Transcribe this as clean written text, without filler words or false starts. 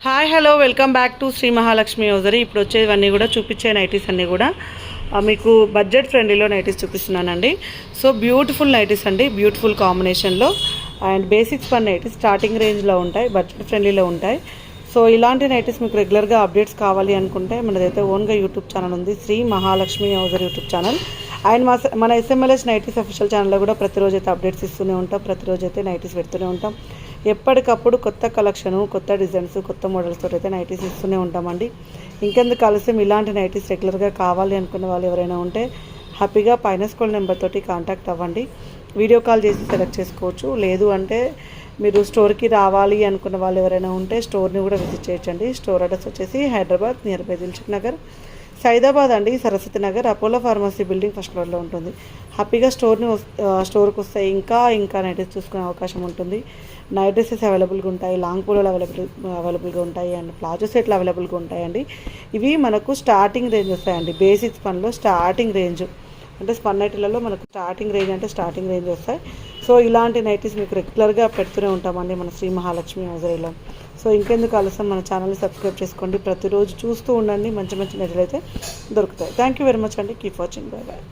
Hi hello welcome back to Shri Mahalakshmi hosiery. ఇప్పుడు వచ్చేవన్నీ కూడా చూపించే నైటీస్ అన్నీ కూడా మీకు బడ్జెట్ ఫ్రెండ్లీలో నైటీస్ చూపిస్తున్నానండి. సో బ్యూటిఫుల్ నైటీస్ అండి, బ్యూటిఫుల్ కాంబినేషన్లో and basics per nighties starting రేంజ్లో ఉంటాయి, బడ్జెట్ ఫ్రెండ్లీలో ఉంటాయి. సో ఇలాంటి నైటీస్ మీకు రెగ్యులర్గా అప్డేట్స్ కావాలి అనుకుంటే మనదైతే ఓన్గా యూట్యూబ్ ఛానల్ ఉంది, Shri Mahalakshmi hosiery YouTube channel. And మన ఎస్ఎంఎల్ఎస్ నైటీస్ అఫీషియల్ ఛానల్లో కూడా ప్రతిరోజు అయితే అప్డేట్స్ ఇస్తూనే ఉంటాం, ప్రతిరోజు అయితే నైటీస్ పెడుతూనే ఉంటాం. ఎప్పటికప్పుడు కొత్త కలెక్షను, కొత్త డిజైన్స్, కొత్త మోడల్స్ తోటి అయితే నైటీస్ ఇస్తూనే ఉంటామండి. ఇంకెందుకు ఆలస్యం, ఇలాంటి నైటీస్ రెగ్యులర్గా కావాలి అనుకున్న వాళ్ళు ఎవరైనా ఉంటే హ్యాపీగా పైన స్క్రోల్ నెంబర్ తోటి కాంటాక్ట్ అవ్వండి. వీడియో కాల్ చేసి సెలెక్ట్ చేసుకోవచ్చు. లేదు అంటే మీరు స్టోర్కి రావాలి అనుకున్న వాళ్ళు ఎవరైనా ఉంటే స్టోర్ని కూడా విజిట్ చేయొచ్చండి. స్టోర్ అడ్రస్ వచ్చేసి హైదరాబాద్ నియర్ బై దిల్సుఖ్ నగర్, సైదాబాద్ అండి, Saraswati Nagar, Apollo pharmacy building first ఫ్లోర్లో ఉంటుంది. హ్యాపీగా స్టోర్కి వస్తే ఇంకా నైటీస్ చూసుకునే అవకాశం ఉంటుంది. నైట్ డ్రెస్సెస్ అవైలబుల్గా ఉంటాయి, లాంగ్ పోలోలు అవైలబుల్గా ఉంటాయి అండ్ ప్లాజో సెట్లు అవైలబుల్గా ఉంటాయండి. ఇవి మనకు స్టార్టింగ్ రేంజ్ వస్తాయండి. బేసిక్స్ పనిలో స్టార్టింగ్ రేంజ్ అంటే స్పన్ నైటీలలో మనకు స్టార్టింగ్ రేంజ్ వస్తాయి. సో ఇలాంటి నైటీస్ మీకు రెగ్యులర్గా పెడుతూనే ఉంటామండి మన శ్రీ మహాలక్ష్మి హౌజరీలో. సో ఇంకెందుకు ఆలస్యం, మన ఛానల్ని సబ్స్క్రైబ్ చేసుకోండి, ప్రతిరోజు చూస్తూ ఉండండి, మంచి నైటీలు అయితే దొరుకుతాయి. థ్యాంక్ యూ వెరీ మచ్ అండి. Keep watching, bye bye.